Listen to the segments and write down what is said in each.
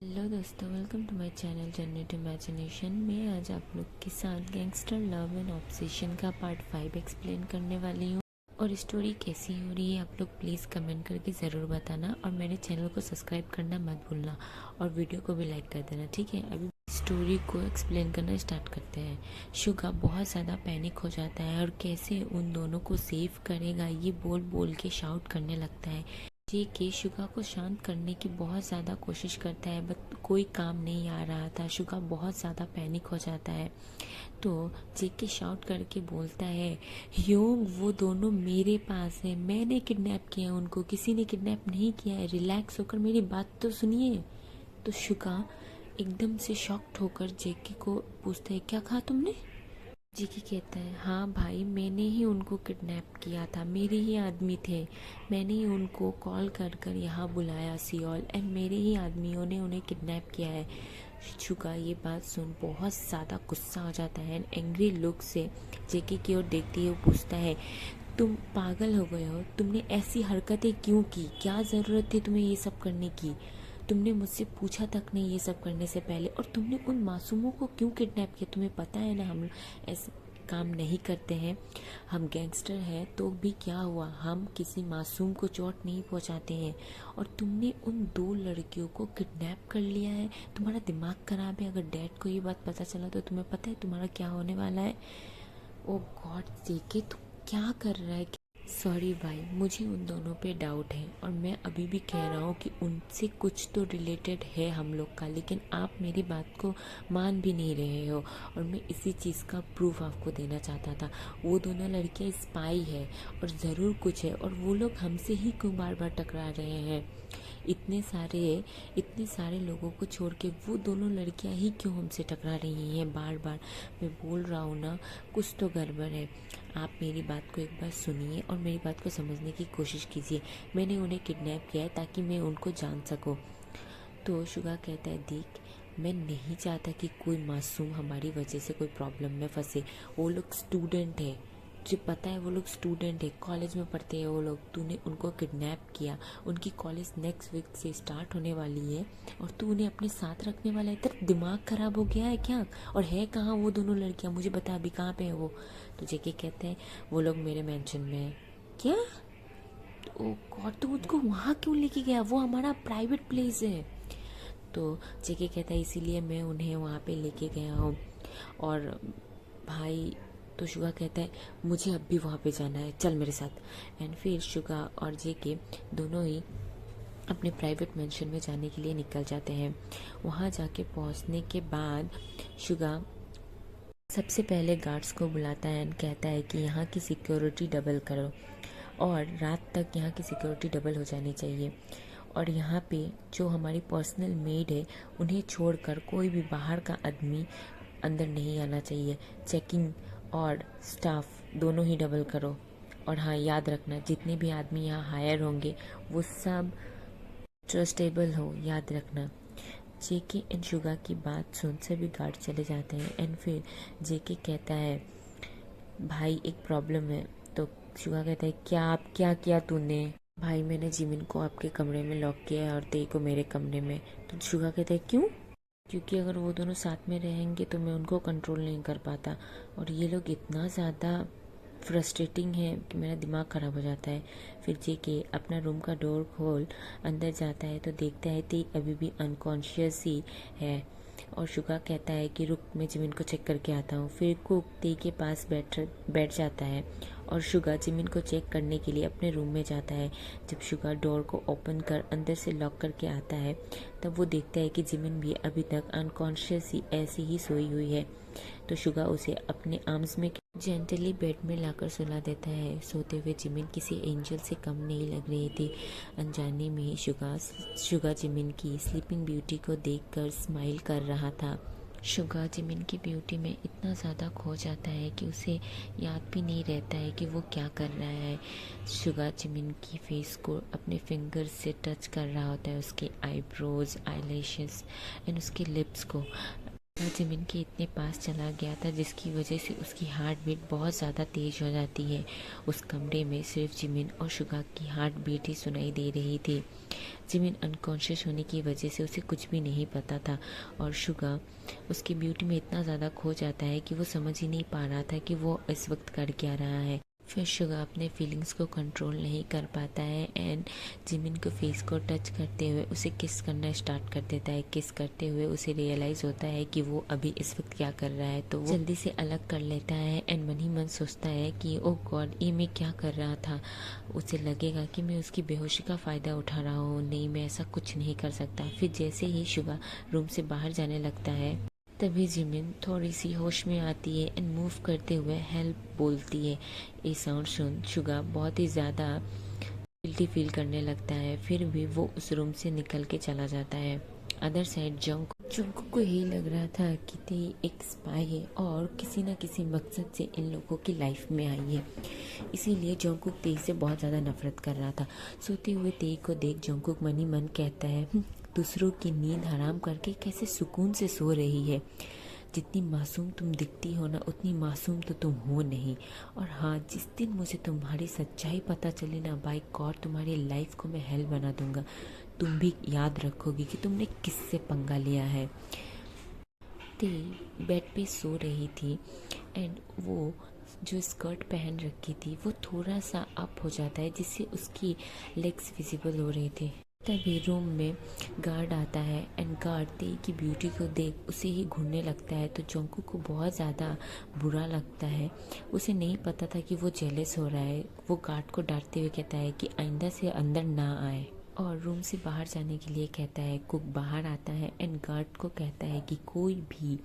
Hello दोस्तों, welcome to my channel journey to imagination. मैं आज आप लोग के साथ गैंगस्टर लव एंड ऑब्सेशन का पार्ट 5 एक्सप्लेन करने वाली हूँ। और स्टोरी कैसी हो रही है आप लोग प्लीज़ कमेंट करके ज़रूर बताना, और मेरे चैनल को सब्सक्राइब करना मत भूलना, और वीडियो को भी लाइक कर देना, ठीक है। अभी स्टोरी को एक्सप्लेन करना स्टार्ट करते हैं। शुगा बहुत ज़्यादा पैनिक हो जाता है और कैसे उन दोनों को सेव करेगा ये बोल बोल के शाउट करने लगता है। जेके शुगा को शांत करने की बहुत ज़्यादा कोशिश करता है, बट कोई काम नहीं आ रहा था। शुगा बहुत ज़्यादा पैनिक हो जाता है, तो जेके शाउट करके बोलता है, योंग वो दोनों मेरे पास है, मैंने किडनैप किया उनको, किसी ने किडनैप नहीं किया है, रिलैक्स होकर मेरी बात तो सुनिए। तो शुगा एकदम से शॉक्ड होकर जेके को पूछता है, क्या कहा तुमने? जेके कहता है, हाँ भाई, मैंने ही उनको किडनैप किया था, मेरे ही आदमी थे, मैंने ही उनको कॉल कर कर यहाँ बुलाया सियोल, एंड मेरे ही आदमियों ने उन्हें किडनैप किया है। शुगा ये बात सुन बहुत ज़्यादा गुस्सा हो जाता है एंड एंग्री लुक से जेके की ओर देखते हुए पूछता है, तुम पागल हो गए हो? तुमने ऐसी हरकतें क्यों की? क्या ज़रूरत थी तुम्हें ये सब करने की? तुमने मुझसे पूछा तक नहीं ये सब करने से पहले, और तुमने उन मासूमों को क्यों किडनैप किया? तुम्हें पता है ना हम ऐसे काम नहीं करते हैं, हम गैंगस्टर हैं। तो भी क्या हुआ, हम किसी मासूम को चोट नहीं पहुंचाते हैं, और तुमने उन दो लड़कियों को किडनैप कर लिया है। तुम्हारा दिमाग खराब है? अगर डैड को ये बात पता चला तो तुम्हें पता है तुम्हारा क्या होने वाला है। ओ गॉड, देखे तू क्या कर रहा है? सॉरी भाई, मुझे उन दोनों पे डाउट है, और मैं अभी भी कह रहा हूँ कि उनसे कुछ तो रिलेटेड है हम लोग का, लेकिन आप मेरी बात को मान भी नहीं रहे हो, और मैं इसी चीज़ का प्रूफ आपको देना चाहता था। वो दोनों लड़कियाँ स्पाई है और ज़रूर कुछ है, और वो लोग हमसे ही क्यों बार बार टकरा रहे हैं? इतने सारे लोगों को छोड़ के वो दोनों लड़कियां ही क्यों हमसे टकरा रही हैं बार बार? मैं बोल रहा हूँ ना, कुछ तो गड़बड़ है। आप मेरी बात को एक बार सुनिए और मेरी बात को समझने की कोशिश कीजिए। मैंने उन्हें किडनैप किया है ताकि मैं उनको जान सकूँ। तो शुगा कहता है, देख, मैं नहीं चाहता कि कोई मासूम हमारी वजह से कोई प्रॉब्लम में फंसे। वो लोग स्टूडेंट है, तुझे पता है वो लोग स्टूडेंट है, कॉलेज में पढ़ते हैं वो लोग। तूने उनको किडनैप किया, उनकी कॉलेज नेक्स्ट वीक से स्टार्ट होने वाली है, और तू उन्हें अपने साथ रखने वाला है? तेरा दिमाग खराब हो गया है क्या? और है कहाँ वो दोनों लड़कियाँ? मुझे बता अभी कहाँ पे है वो? तो जेके कहते हैं, वो लोग मेरे मेंशन में है। क्या? ओ गॉड, तू उसको वहाँ क्यों लेके गया? वो हमारा प्राइवेट प्लेस है। तो जेके कहता है, इसीलिए मैं उन्हें वहाँ पे लेके गया हूँ। और भाई, तो शुगा कहता है, मुझे अब भी वहाँ पे जाना है, चल मेरे साथ। एंड फिर शुगा और जेके दोनों ही अपने प्राइवेट मेंशन में जाने के लिए निकल जाते हैं। वहाँ जाके पहुँचने के बाद शुगा सबसे पहले गार्ड्स को बुलाता है एंड कहता है कि यहाँ की सिक्योरिटी डबल करो, और रात तक यहाँ की सिक्योरिटी डबल हो जानी चाहिए। और यहाँ पे जो हमारी पर्सनल मेड है उन्हें छोड़कर कोई भी बाहर का आदमी अंदर नहीं आना चाहिए। चेकिंग और स्टाफ दोनों ही डबल करो। और हाँ, याद रखना, जितने भी आदमी यहाँ हायर होंगे वो सब ट्रस्टेबल हो, याद रखना। जेके एंड शुगा की बात सुन सभी गार्ड चले जाते हैं। एंड फिर जेके कहता है, भाई एक प्रॉब्लम है। तो शुगा कहता है, क्या किया तूने? भाई, मैंने जिमिन को आपके कमरे में लॉक किया है और तेई को मेरे कमरे में। तो शुगा कहता है, क्यों? क्योंकि अगर वो दोनों साथ में रहेंगे तो मैं उनको कंट्रोल नहीं कर पाता, और ये लोग इतना ज़्यादा फ्रस्ट्रेटिंग है कि मेरा दिमाग ख़राब हो जाता है। फिर जेके अपना रूम का डोर खोल अंदर जाता है तो देखता है तेई अभी भी अनकॉन्शियस ही है। और शुगा कहता है कि रुक, मैं जिमिन को चेक करके आता हूँ। फिर कुक तेई के पास बैठ जाता है, और शुगा जिमिन को चेक करने के लिए अपने रूम में जाता है। जब शुगा डोर को ओपन कर अंदर से लॉक करके आता है, तब वो देखता है कि जिमिन भी अभी तक अनकॉन्शियस ही ऐसी ही सोई हुई है। तो शुगा उसे अपने आर्म्स में जेंटली बेड में लाकर सुला देता है। सोते हुए जिमिन किसी एंजल से कम नहीं लग रही थी। अनजाने में ही शुगा जिमिन की स्लीपिंग ब्यूटी को देखकर स्माइल कर रहा था। शुगा जिमिन की ब्यूटी में इतना ज़्यादा खो जाता है कि उसे याद भी नहीं रहता है कि वो क्या कर रहा है। शुगा जिमिन की फेस को अपने फिंगर से टच कर रहा होता है, उसके आईब्रोज, आईलैशेस एंड उसके लिप्स को। जिमिन के इतने पास चला गया था जिसकी वजह से उसकी हार्ट बीट बहुत ज़्यादा तेज हो जाती है। उस कमरे में सिर्फ जिमिन और शुगा की हार्ट बीट ही सुनाई दे रही थी। जिमिन अनकॉन्शियस होने की वजह से उसे कुछ भी नहीं पता था और शुगा उसकी ब्यूटी में इतना ज़्यादा खो जाता है कि वो समझ ही नहीं पा रहा था कि वो इस वक्त कर क्या रहा है। फिर शुगा अपने फीलिंग्स को कंट्रोल नहीं कर पाता है एंड जिमिन को फेस को टच करते हुए उसे किस करना स्टार्ट कर देता है। किस करते हुए उसे रियलाइज होता है कि वो अभी इस वक्त क्या कर रहा है, तो वो जल्दी से अलग कर लेता है एंड मन ही मन सोचता है कि ओ गॉड, ये मैं क्या कर रहा था। उसे लगेगा कि मैं उसकी बेहोशी का फ़ायदा उठा रहा हूँ, नहीं मैं ऐसा कुछ नहीं कर सकता। फिर जैसे ही शुगा रूम से बाहर जाने लगता है तभी जिमिन थोड़ी सी होश में आती है एंड मूव करते हुए हेल्प बोलती है। ये साउंड सुन शुगा बहुत ही ज़्यादा गिल्टी फील करने लगता है, फिर भी वो उस रूम से निकल के चला जाता है। अदर साइड जंगकुक को यही लग रहा था कि ते एक स्पाई है और किसी न किसी मकसद से इन लोगों की लाइफ में आई है। इसीलिए जंगकुक ते से बहुत ज़्यादा नफरत कर रहा था। सोते हुए ते को देख जंगकुक मन ही मन कहता है, दूसरों की नींद हराम करके कैसे सुकून से सो रही है। जितनी मासूम तुम दिखती हो ना, उतनी मासूम तो तुम हो नहीं। और हाँ, जिस दिन मुझे तुम्हारी सच्चाई पता चली ना, बाय गॉड तुम्हारी लाइफ को मैं हेल बना दूंगा। तुम भी याद रखोगी कि तुमने किससे पंगा लिया है। ते बेड पे सो रही थी एंड वो जो स्कर्ट पहन रखी थी वो थोड़ा सा अप हो जाता है जिससे उसकी लेग्स विजिबल हो रहे थे। तभी रूम में गार्ड आता है एंड गार्ड ते की ब्यूटी को देख उसे ही घूरने लगता है, तो जोंकू को बहुत ज़्यादा बुरा लगता है। उसे नहीं पता था कि वो जेलस हो रहा है। वो गार्ड को डांटते हुए कहता है कि आइंदा से अंदर ना आए और रूम से बाहर जाने के लिए कहता है। कुक बाहर आता है एंड गार्ड को कहता है कि कोई भी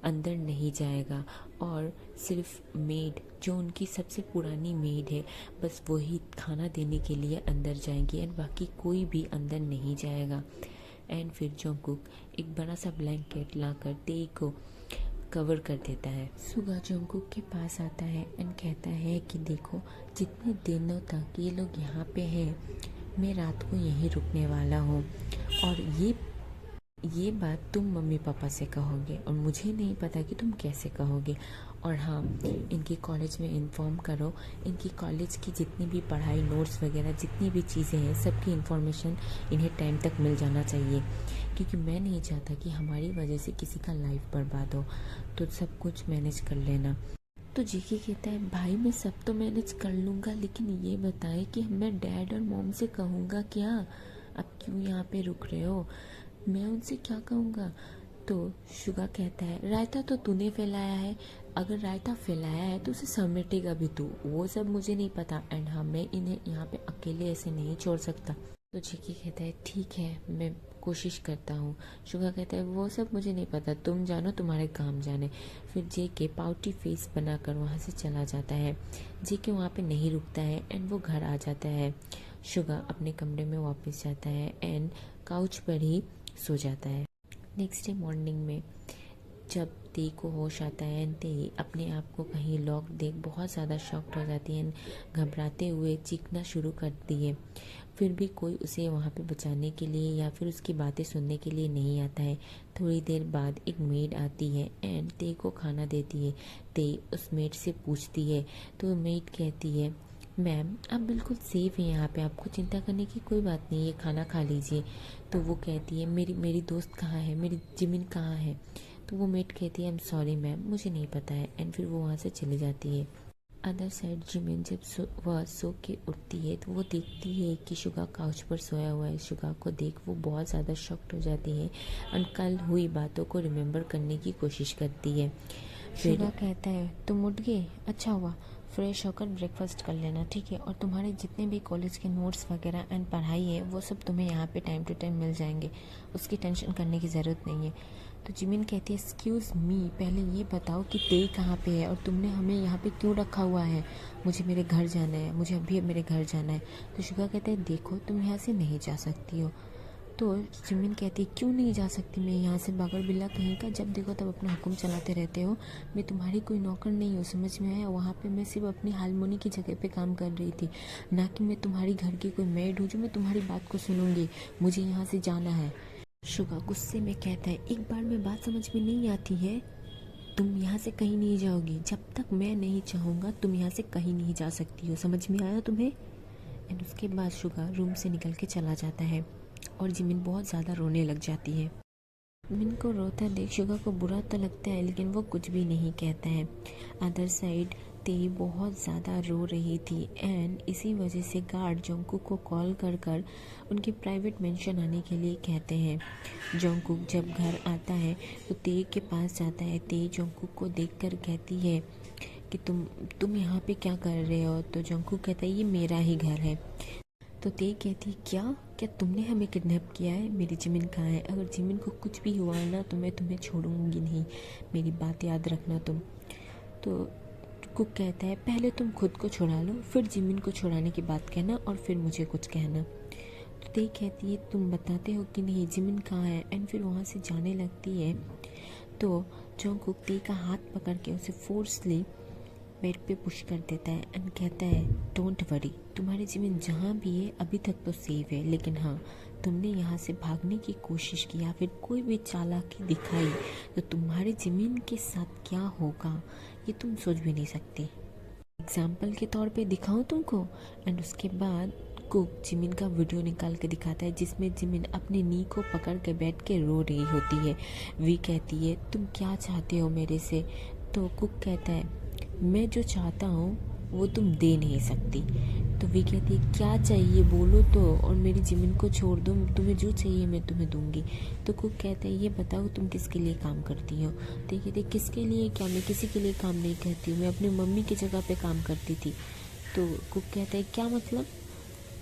अंदर नहीं जाएगा और सिर्फ मेड, जो उनकी सबसे पुरानी मेड है, बस वही खाना देने के लिए अंदर जाएंगी एंड बाकी कोई भी अंदर नहीं जाएगा। एंड फिर जोंकुक एक बड़ा सा ब्लैंकेट लाकर ते को कवर कर देता है। सुगा जोंकुक के पास आता है एंड कहता है कि देखो, जितने दिनों तक ये लोग यहाँ पे हैं, मैं रात को यहीं रुकने वाला हूँ और ये बात तुम मम्मी पापा से कहोगे और मुझे नहीं पता कि तुम कैसे कहोगे। और हाँ, इनकी कॉलेज में इन्फॉर्म करो, इनकी कॉलेज की जितनी भी पढ़ाई, नोट्स वगैरह जितनी भी चीज़ें हैं, सबकी इन्फॉर्मेशन इन्हें टाइम तक मिल जाना चाहिए, क्योंकि मैं नहीं चाहता कि हमारी वजह से किसी का लाइफ बर्बाद हो। तो सब कुछ मैनेज कर लेना। तो जेके कहता है, भाई मैं सब तो मैनेज कर लूँगा, लेकिन ये बताएं कि मैं डैड और मॉम से कहूँगा क्या? आप क्यों यहाँ पे रुक रहे हो? मैं उनसे क्या कहूँगा? तो शुगा कहता है, रायता तो तूने फैलाया है, अगर रायता फैलाया है तो उसे समेटेगा भी तू, वो सब मुझे नहीं पता। एंड हाँ, मैं इन्हें यहाँ पे अकेले ऐसे नहीं छोड़ सकता। तो जेके कहता है, ठीक है, मैं कोशिश करता हूँ। शुगा कहता है, वो सब मुझे नहीं पता, तुम जानो, तुम्हारे काम जाने। फिर जेके पाउटी फेस बनाकर वहाँ से चला जाता है। जेके वहाँ पे नहीं रुकता है एंड वो घर आ जाता है। शुगा अपने कमरे में वापस जाता है एंड काउच पर ही सो जाता है। नेक्स्ट डे मॉर्निंग में जब ते को होश आता है एंड ते अपने आप को कहीं लॉक देख बहुत ज़्यादा शॉक्ड हो जाती है, घबराते हुए चीखना शुरू करती है। फिर भी कोई उसे वहाँ पे बचाने के लिए या फिर उसकी बातें सुनने के लिए नहीं आता है। थोड़ी देर बाद एक मेड आती है एंड ते को खाना देती है। ते उस मेड से पूछती है, तो मेड कहती है, मैम आप बिल्कुल सेफ़ हैं यहाँ पे, आपको चिंता करने की कोई बात नहीं है, खाना खा लीजिए। तो वो कहती है, मेरी दोस्त कहाँ है, मेरी जिमिन कहाँ है? तो वो मेड कहती है, आई एम सॉरी मैम, मुझे नहीं पता है। एंड फिर वो वहाँ से चली जाती है। अदर साइड जिमिन जब वह सो के उठती है तो वो देखती है कि शुगा काउच पर सोया हुआ है। शुगा को देख वो बहुत ज़्यादा शॉक्ड हो जाती है और कल हुई बातों को रिमेम्बर करने की कोशिश करती है। शुगा कहता है, तुम उठ गए, अच्छा हुआ, फ्रेश होकर ब्रेकफास्ट कर लेना, ठीक है? और तुम्हारे जितने भी कॉलेज के नोट्स वगैरह एंड पढ़ाई है वो सब तुम्हें यहाँ पे टाइम टू टाइम मिल जाएंगे, उसकी टेंशन करने की ज़रूरत नहीं है। तो जिमिन कहती है, एक्सक्यूज़ मी, पहले ये बताओ कि ते कहाँ पे है और तुमने हमें यहाँ पे क्यों रखा हुआ है? मुझे मेरे घर जाना है, मुझे अभी मेरे घर जाना है। तो शुगा कहता है, देखो तुम यहाँ से नहीं जा सकती हो। तो जिमिन कहती है, क्यों नहीं जा सकती मैं यहाँ से, बागर बिल्ला कहीं का, जब देखो तब अपना हुक्म चलाते रहते हो। मैं तुम्हारी कोई नौकर नहीं हूँ, समझ में आया? वहाँ पे मैं सिर्फ अपनी हारमोनी की जगह पे काम कर रही थी, ना कि मैं तुम्हारी घर की कोई मेड हूँ जो मैं तुम्हारी बात को सुनूंगी। मुझे यहाँ से जाना है। शुगा गुस्से में कहता है, एक बार में बात समझ में नहीं आती है? तुम यहाँ से कहीं नहीं जाओगी, जब तक मैं नहीं चाहूँगा तुम यहाँ से कहीं नहीं जा सकती हो, समझ में आया तुम्हें? एंड उसके बाद शुगा रूम से निकल के चला जाता है और जिमिन बहुत ज़्यादा रोने लग जाती है। जिमिन को रोता देख शुगा को बुरा तो लगता है, लेकिन वो कुछ भी नहीं कहता है। अदर साइड ते बहुत ज़्यादा रो रही थी एंड इसी वजह से गार्ड जोंगकुक को कॉल कर कर उनके प्राइवेट मेंशन आने के लिए कहते हैं। जोंगकुक जब घर आता है तो ते के पास जाता है। ते जोंगकुक को देखकर कहती है कि तुम यहाँ पे क्या कर रहे हो? तो जोंगकुक कहता है, ये मेरा ही घर है। तो ते कहती, क्या तुमने हमें किडनैप किया है? मेरी जिमिन कहाँ है? अगर जिमिन को कुछ भी हुआ ना तो मैं तुम्हें छोड़ूंगी नहीं, मेरी बात याद रखना तुम। तो कुक कहता है, पहले तुम खुद को छुड़ा लो, फिर जिमिन को छुड़ाने की बात कहना और फिर मुझे कुछ कहना। तो ते कहती है, तुम बताते हो कि नहीं जिमिन कहाँ है? एंड फिर वहाँ से जाने लगती है। तो जोंगकुक ते का हाथ पकड़ के उसे फोर्सली बेड पे पुश कर देता है एंड कहता है, डोंट वरी, तुम्हारी जिमिन जहाँ भी है अभी तक तो सेफ है, लेकिन हाँ तुमने यहाँ से भागने की कोशिश की या फिर कोई भी चालाकी दिखाई तो तुम्हारी जिमिन के साथ क्या होगा ये तुम सोच भी नहीं सकते। एग्जाम्पल के तौर पे दिखाऊं तुमको? एंड उसके बाद कुक जिमिन का वीडियो निकाल के दिखाता है जिसमें जिमिन अपने नी को पकड़ के बैठ के रो रही होती है। वी कहती है, तुम क्या चाहते हो मेरे से? तो कुक कहता है, मैं जो चाहता हूँ वो तुम दे नहीं सकती। तो वी कहती है, क्या चाहिए बोलो तो, और मेरी जिमिन को छोड़ दो, तुम्हें जो चाहिए मैं तुम्हें दूंगी। तो कुक कहता है, ये बताओ तुम किसके लिए काम करती हो? तो कहते किसके लिए क्या, मैं किसी के लिए काम नहीं करती हूँ, मैं अपनी मम्मी की जगह पे काम करती थी। तो कुक कहता है, क्या मतलब?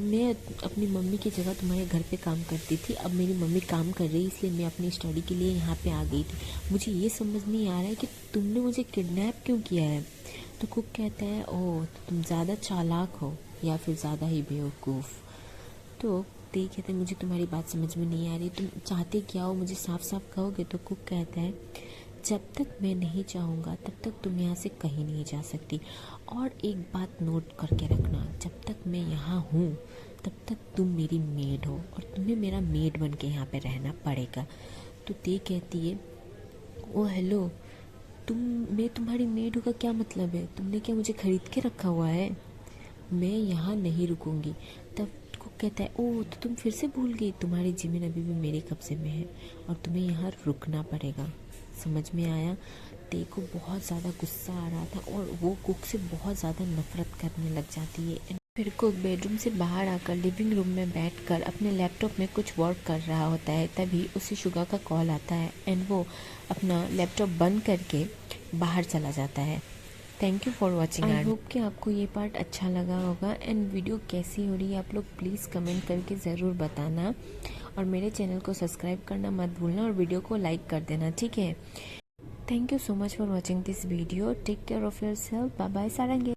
मैं अपनी मम्मी की जगह तुम्हारे घर पे काम करती थी, अब मेरी मम्मी काम कर रही इसलिए मैं अपनी स्टडी के लिए यहाँ पे आ गई थी। मुझे ये समझ नहीं आ रहा है कि तुमने मुझे किडनैप क्यों किया है? तो कुक कहता है, ओह तो तुम ज़्यादा चालाक हो या फिर ज़्यादा ही बेवकूफ़। तो ते कहते हैं, मुझे तुम्हारी बात समझ में नहीं आ रही, तुम चाहते क्या हो, मुझे साफ साफ कहोगे? तो कुक कहता है, जब तक मैं नहीं चाहूँगा तब तक तुम यहाँ से कहीं नहीं जा सकती, और एक बात नोट करके रखना, जब तक मैं यहाँ हूँ तब तक तुम मेरी मेड हो और तुम्हें मेरा मेड बन के यहाँ पे रहना पड़ेगा। तो ते कहती है, ओ हेलो, मैं तुम्हारी मेड हूँ का क्या मतलब है? तुमने क्या मुझे खरीद के रखा हुआ है? मैं यहाँ नहीं रुकूंगी। तब कुक कहता है, ओह तो तुम फिर से भूल गई, तुम्हारी ज़मीन अभी भी मेरे कब्जे में है और तुम्हें यहाँ रुकना पड़ेगा। समझ में आया? ते को बहुत ज़्यादा गुस्सा आ रहा था और वो कुक से बहुत ज़्यादा नफरत करने लग जाती है। फिर कुक बेडरूम से बाहर आकर लिविंग रूम में बैठकर अपने लैपटॉप में कुछ वर्क कर रहा होता है। तभी उसे शुगा का कॉल आता है एंड वो अपना लैपटॉप बंद करके बाहर चला जाता है। Thank you for watching. I hope कि आपको ये पार्ट अच्छा लगा होगा एंड वीडियो कैसी हो रही है आप लोग प्लीज़ कमेंट करके ज़रूर बताना, और मेरे चैनल को सब्सक्राइब करना मत भूलना और वीडियो को लाइक कर देना, ठीक है? Thank you so much for watching this video. Take care of yourself. Bye bye sarangi.